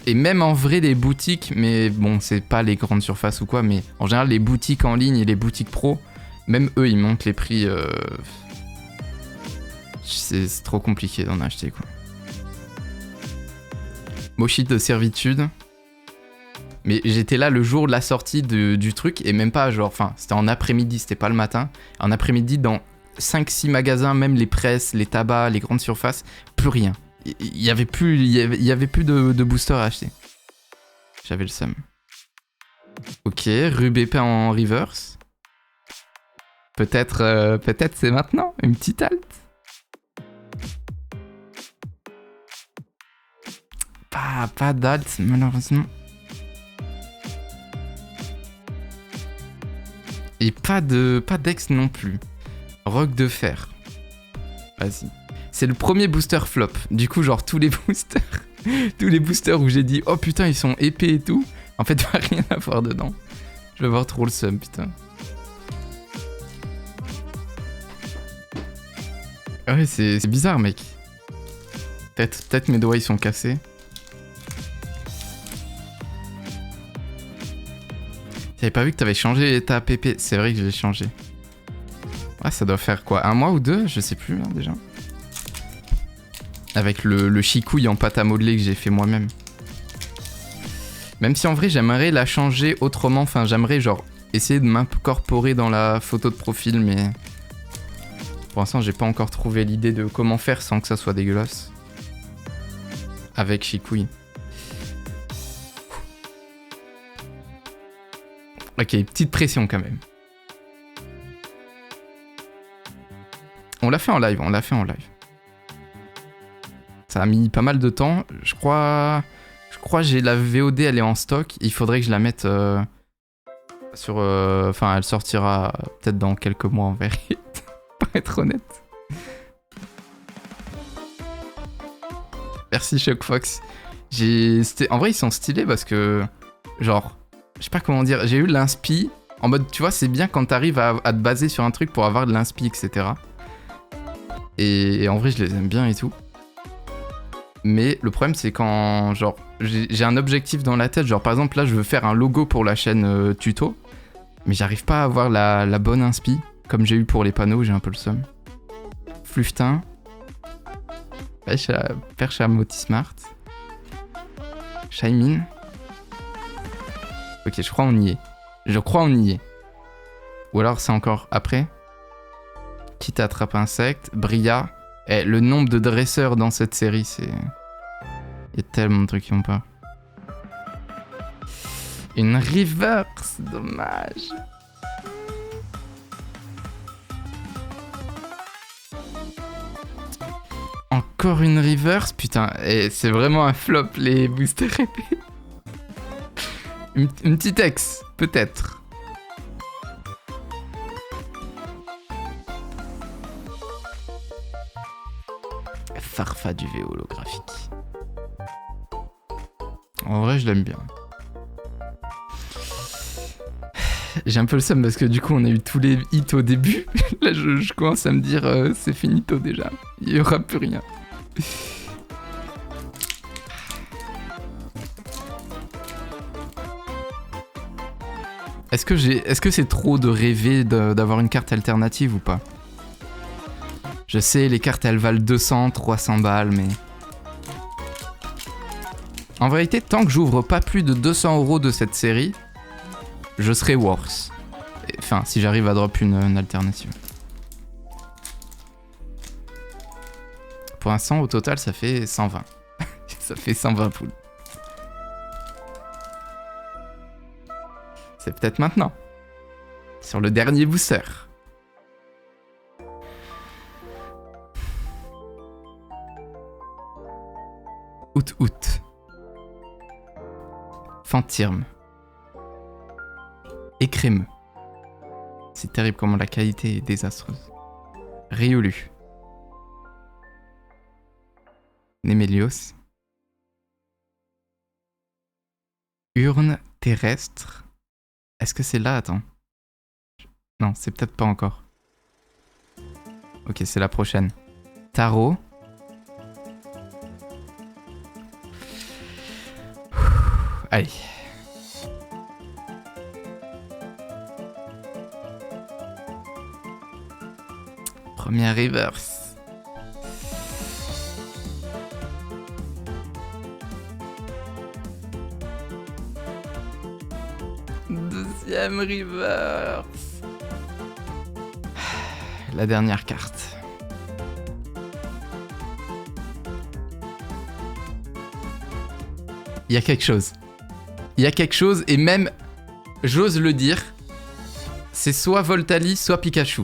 Speaker 1: Et même en vrai, les boutiques, mais bon, c'est pas les grandes surfaces ou quoi, mais en général, les boutiques en ligne et les boutiques pro, même eux, ils montent les prix. C'est trop compliqué d'en acheter, quoi. Mochi de servitude. Mais j'étais là le jour de la sortie du truc, et même pas genre, enfin, c'était en après-midi, c'était pas le matin. En après-midi, dans 5-6 magasins, même les presses, les tabacs, les grandes surfaces, plus rien. Il y avait plus de booster à acheter. J'avais le seum. Ok, Rubépin en reverse. Peut-être c'est maintenant, une petite halte. Pas d'halte, malheureusement. Et pas d'ex non plus. Roc de fer. Vas-y. C'est le premier booster flop. Du coup, genre tous les boosters où j'ai dit oh putain ils sont épais et tout, en fait il va rien avoir dedans. Je vais avoir trop le seum, putain. Ouais, c'est bizarre, mec. Peut-être mes doigts ils sont cassés. J'avais pas vu que t'avais changé ta PP. C'est vrai que je l'ai changé. Ouais, ça doit faire quoi, 1 mois ou 2? Je sais plus, hein, déjà. Avec le chicouille en pâte à modeler que j'ai fait moi-même. Même si en vrai, j'aimerais la changer autrement. Enfin, j'aimerais genre essayer de m'incorporer dans la photo de profil, mais... Pour l'instant, j'ai pas encore trouvé l'idée de comment faire sans que ça soit dégueulasse. Avec chicouille. Ok, petite pression quand même. On l'a fait en live, Ça a mis pas mal de temps. Je crois j'ai la VOD, elle est en stock. Il faudrait que je la mette sur... Enfin, elle sortira peut-être dans quelques mois en vérité. Pour être honnête. Merci Shockfox. En vrai, ils sont stylés parce que... Genre... Je sais pas comment dire, j'ai eu l'inspi, en mode, tu vois, c'est bien quand t'arrives à te baser sur un truc pour avoir de l'inspi, etc. Et en vrai, je les aime bien et tout. Mais le problème, c'est quand, genre, j'ai un objectif dans la tête, genre, par exemple, là, je veux faire un logo pour la chaîne tuto, mais j'arrive pas à avoir la bonne inspi, comme j'ai eu pour les panneaux, j'ai un peu le seum. Fluftin. Perche à Motismart. Shaimin. Ok, je crois on y est. Ou alors c'est encore après. Quitte à attraper insecte. Bria. Le nombre de dresseurs dans cette série, c'est... Il y a tellement de trucs qui vont pas. Une reverse, dommage. Encore une reverse, putain. Et c'est vraiment un flop, les boosters épais. Une petite ex, peut-être. Farfa du V holographique. En vrai, je l'aime bien. J'ai un peu le seum parce que du coup, on a eu tous les hits au début. Là, je commence à me dire, c'est finito déjà. Il n'y aura plus rien. Est-ce que c'est trop de rêver d'avoir une carte alternative ou pas? Je sais, les cartes elles valent 200, 300 balles, mais... En vérité, tant que j'ouvre pas plus de 200 € de cette série, je serai worse. Enfin, si j'arrive à drop une alternative. Pour l'instant, au total, ça fait 120. Ça fait 120 poules. C'est peut-être maintenant. Sur le dernier booster. Août. Fantirme. Écrémeux. C'est terrible comment la qualité est désastreuse. Riolu. Némélios. Urne terrestre. Est-ce que c'est là? Attends. Non, c'est peut-être pas encore. Ok, c'est la prochaine. Tarot. Allez. Première reverse. Deuxième reverse. La dernière carte. Il y a quelque chose. Il y a quelque chose et même, j'ose le dire, c'est soit Voltali, soit Pikachu.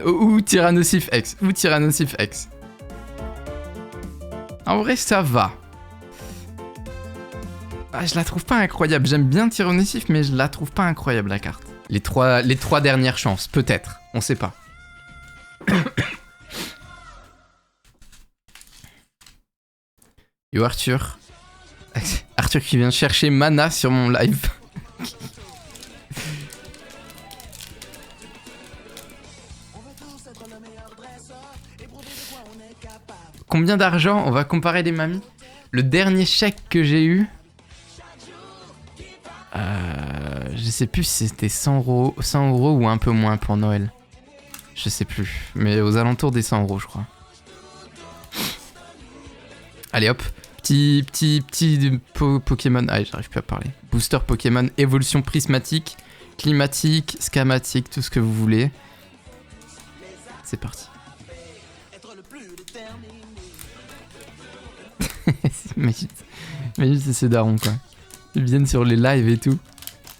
Speaker 1: Ou Tyrannosif X. Ou Tyrannosif X. En vrai, ça va. Ah, je la trouve pas incroyable. J'aime bien Tyrannosif, mais je la trouve pas incroyable, la carte. Les trois dernières chances, peut-être. On sait pas. Yo, Arthur. Arthur qui vient chercher Mana sur mon live. Combien d'argent? On va comparer les mamies. Le dernier chèque que j'ai eu... je sais plus si c'était 100 euros ou un peu moins pour Noël. Je sais plus. Mais aux alentours des 100 euros, je crois. Allez hop. Petit Pokémon... Ah, j'arrive plus à parler. Booster Pokémon, évolution prismatique, climatique, scamatique, tout ce que vous voulez. C'est parti. Imagine c'est ces darons quoi. Ils viennent sur les lives et tout.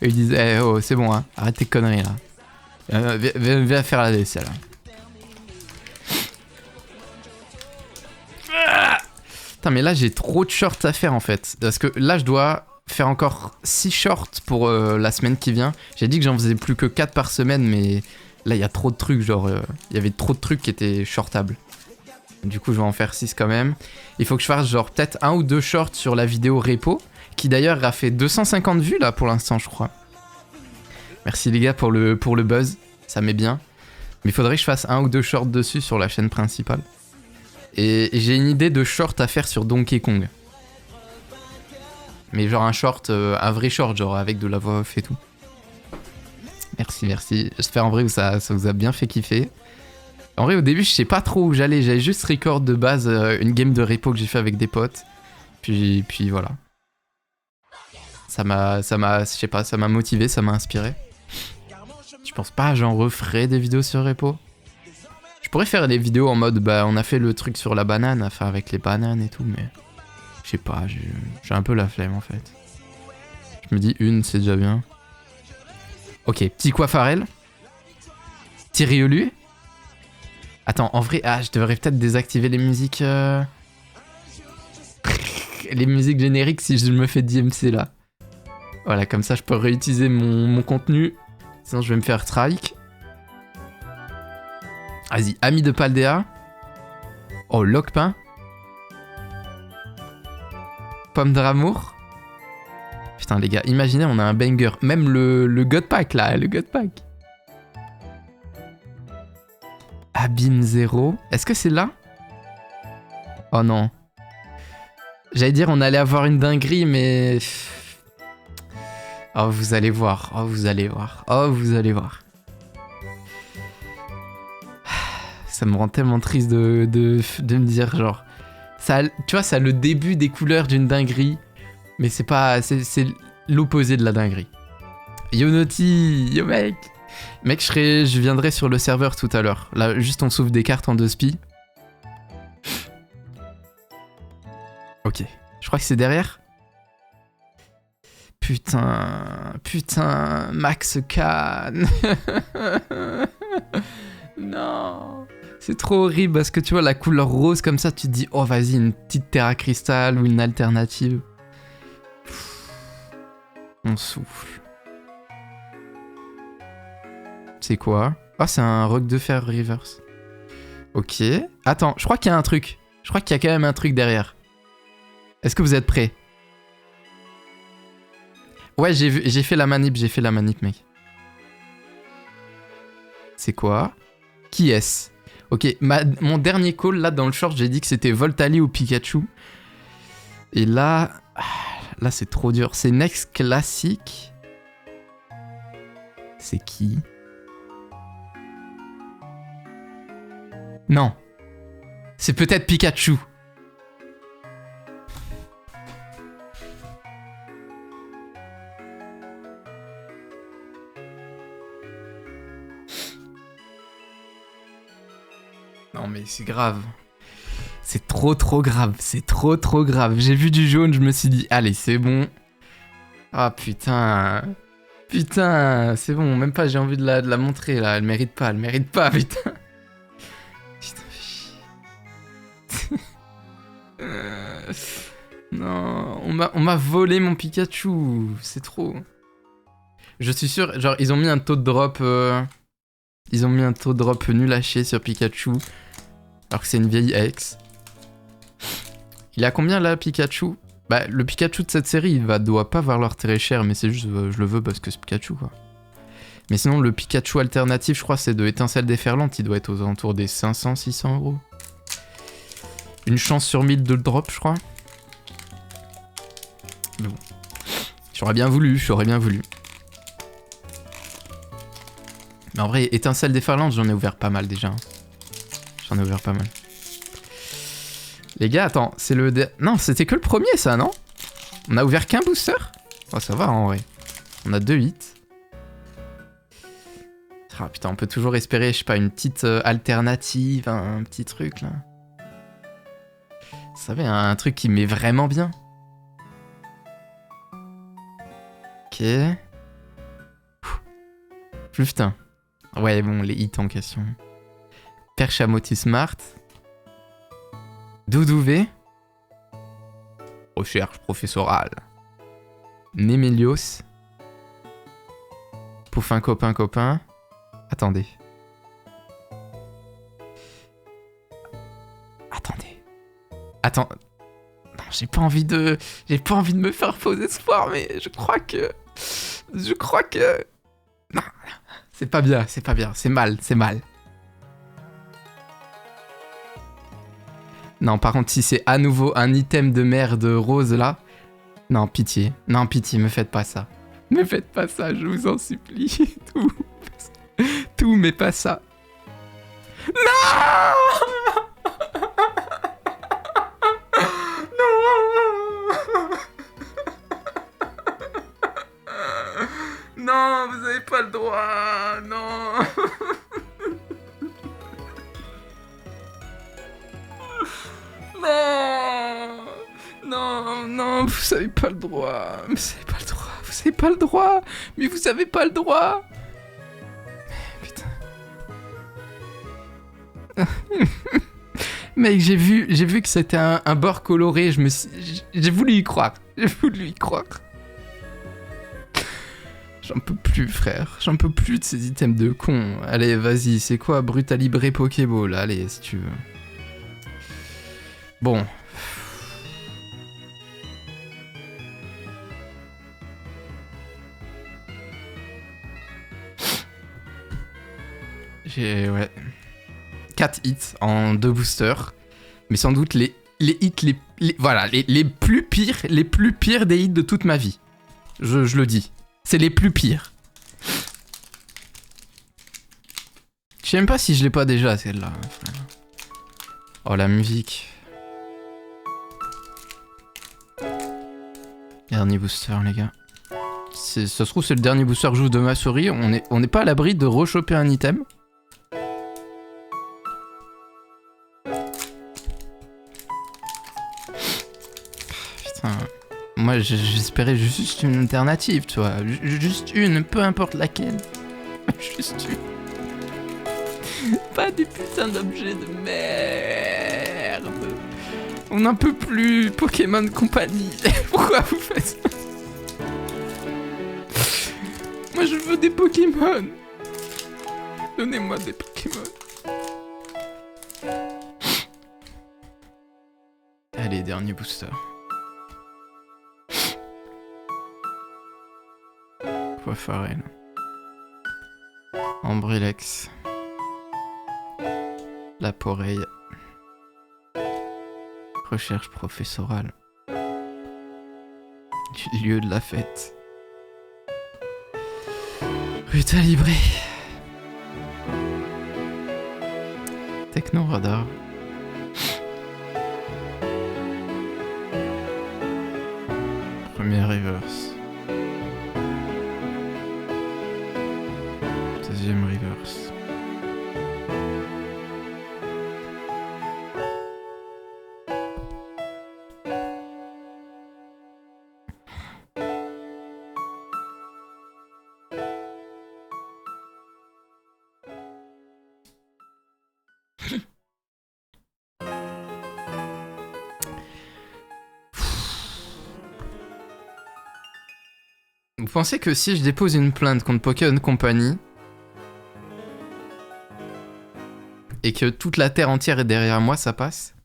Speaker 1: Et ils disent eh oh c'est bon hein, arrête tes conneries là. Viens faire la vaisselle. Putain mais là j'ai trop de shorts à faire en fait. Parce que là je dois faire encore 6 shorts pour la semaine qui vient. J'ai dit que j'en faisais plus que 4 par semaine mais là il y a trop de trucs genre il y avait trop de trucs qui étaient shortables. Du coup, je vais en faire 6 quand même. Il faut que je fasse genre peut-être 1 ou 2 shorts sur la vidéo Repo, qui d'ailleurs a fait 250 vues là pour l'instant, je crois. Merci les gars pour le buzz, ça met bien. Mais il faudrait que je fasse 1 ou 2 shorts dessus sur la chaîne principale. Et j'ai une idée de short à faire sur Donkey Kong. Mais genre un short, un vrai short, genre avec de la voix off et tout. Merci, merci. J'espère en vrai que ça vous a bien fait kiffer. En vrai, au début, je sais pas trop où j'allais. J'avais juste record de base une game de Repo que j'ai fait avec des potes. Puis voilà. Ça m'a, je sais pas, ça m'a motivé, ça m'a inspiré. Je pense pas, j'en referai des vidéos sur Repo. Je pourrais faire des vidéos en mode, bah, on a fait le truc sur la banane, enfin avec les bananes et tout, mais je sais pas, j'ai un peu la flemme en fait. Je me dis une, c'est déjà bien. Ok, petit Coiffarel. Tyriolu. Attends, en vrai, je devrais peut-être désactiver les musiques... les musiques génériques si je me fais DMC là. Voilà, comme ça je peux réutiliser mon contenu. Sinon je vais me faire strike. Vas-y, ami de Paldea. Oh, Lockpin. Pomme d'amour. Putain les gars, imaginez on a un banger. Même le God Pack là, le God Pack. Abîme 0. Est-ce que c'est là? Oh non. J'allais dire on allait avoir une dinguerie mais... Oh vous allez voir. Oh vous allez voir. Oh vous allez voir. Ça me rend tellement triste de me dire genre... Ça, tu vois, ça a le début des couleurs d'une dinguerie. Mais c'est pas... C'est l'opposé de la dinguerie. Yo Naughty, yo mec. Mec, je viendrai sur le serveur tout à l'heure. Là, juste on s'ouvre des cartes en 2 spi. Ok. Je crois que c'est derrière. Putain, Max Can. Non. C'est trop horrible parce que tu vois la couleur rose comme ça, tu te dis oh vas-y une petite Terra Cristal ou une alternative. On souffle. C'est quoi? Ah, c'est un roc de fer reverse. Ok. Attends, je crois qu'il y a un truc. Je crois qu'il y a quand même un truc derrière. Est-ce que vous êtes prêts? Ouais, j'ai fait la manip, mec. C'est quoi? Qui est-ce? Ok, mon dernier call, là, dans le short, j'ai dit que c'était Voltali ou Pikachu. Et là... Là, c'est trop dur. C'est Next Classic. C'est qui? Non. C'est peut-être Pikachu. Non mais c'est grave. C'est trop grave. C'est trop grave. J'ai vu du jaune, je me suis dit, allez, c'est bon. Ah putain. Putain, c'est bon. Même pas, j'ai envie de la montrer là. Elle mérite pas, putain. Putain, non, on m'a volé mon Pikachu. C'est trop. Je suis sûr, genre, ils ont mis un taux de drop... Ils ont mis un taux de drop nul à chier sur Pikachu. Alors que c'est une vieille ex. Il a combien là, Pikachu? Bah, le Pikachu de cette série, doit pas valoir très cher, mais c'est juste, je le veux parce que c'est Pikachu, quoi. Mais sinon, le Pikachu alternatif, je crois, c'est de Étincelle déferlante. Il doit être aux alentours des 500-600 euros. Une chance sur 1000 de drop, je crois. Mais bon. J'aurais bien voulu. Mais en vrai, Étincelle déferlante, j'en ai ouvert pas mal déjà. Les gars, attends, c'est le... Non, c'était que le premier, ça, non? On a ouvert qu'un booster? Oh, ça va, en vrai. On a 2 hits. Ah, putain, on peut toujours espérer, je sais pas, une petite alternative, un petit truc, là. Vous savez, un truc qui met vraiment bien. Ok. Putain. Ouais, bon, les hits en question. Perchamotti Smart. Doudouvé. Recherche professorale. Némélios. Pouffin copain. Attendez. Attends. Non, j'ai pas envie de me faire faux espoir, mais je crois que... Non, c'est pas bien. C'est mal. Non, par contre, si c'est à nouveau un item de merde rose là... Non, pitié, me faites pas ça. Je vous en supplie. Tout, mais pas ça. Non! Non, vous avez pas le droit, non. Non, vous avez pas le droit. Mais vous avez pas le droit. Putain. Mec, j'ai vu que c'était un bord coloré, j'ai voulu y croire. J'en peux plus, frère. J'en peux plus de ces items de con. Allez, vas-y, c'est quoi Brutalibré Pokéball? Allez, si tu veux. Bon. J'ai... Ouais. 4 hits en 2 boosters. Mais sans doute les hits voilà, les plus pires des hits de toute ma vie. Je le dis. C'est les plus pires. Je sais même pas si je l'ai pas déjà, celle-là. Oh, la musique. Dernier booster, les gars. Ça se trouve, c'est le dernier booster que j'ouvre de ma souris. On n'est pas à l'abri de rechoper un item. Putain. Moi, j'espérais juste une alternative, tu vois. Juste une, peu importe laquelle. Juste une. Pas des putains d'objets de merde. On n'en peut plus, Pokémon Company. Pourquoi vous faites ça? Moi je veux des Pokémon. Donnez-moi des Pokémon. Allez, dernier booster. Aquafarel. Ambrilex. La Poreille. Recherche professorale. Du lieu de la fête. Rutalibré. Technoradar. Premier reverse. Deuxième reverse. Vous pensez que si je dépose une plainte contre Pokémon Company et que toute la terre entière est derrière moi, ça passe?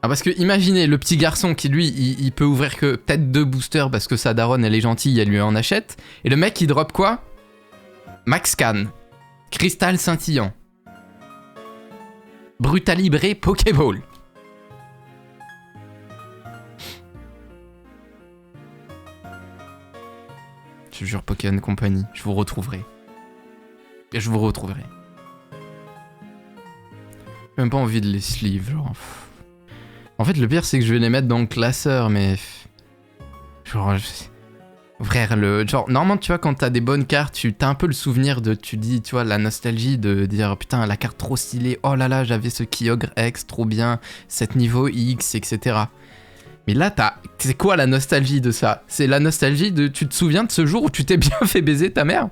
Speaker 1: Ah, parce que imaginez le petit garçon qui lui, il peut ouvrir que peut-être 2 boosters parce que sa daronne elle est gentille, elle lui en achète. Et le mec il drop quoi? Max Can, Cristal scintillant, Brutalibré Pokéball. Je jure Pokémon Company, je vous retrouverai. Et je vous retrouverai. J'ai même pas envie de les sleeve, genre. En fait, le pire, c'est que je vais les mettre dans le classeur, mais... Genre... Frère, le... Genre, normalement, tu vois, quand t'as des bonnes cartes, t'as un peu le souvenir de... Tu dis, tu vois, la nostalgie de dire... Putain, la carte trop stylée. Oh là là, j'avais ce Kyogre X, trop bien. 7 niveau X, etc. Mais là, c'est quoi la nostalgie de ça? C'est la nostalgie de... Tu te souviens de ce jour où tu t'es bien fait baiser ta mère?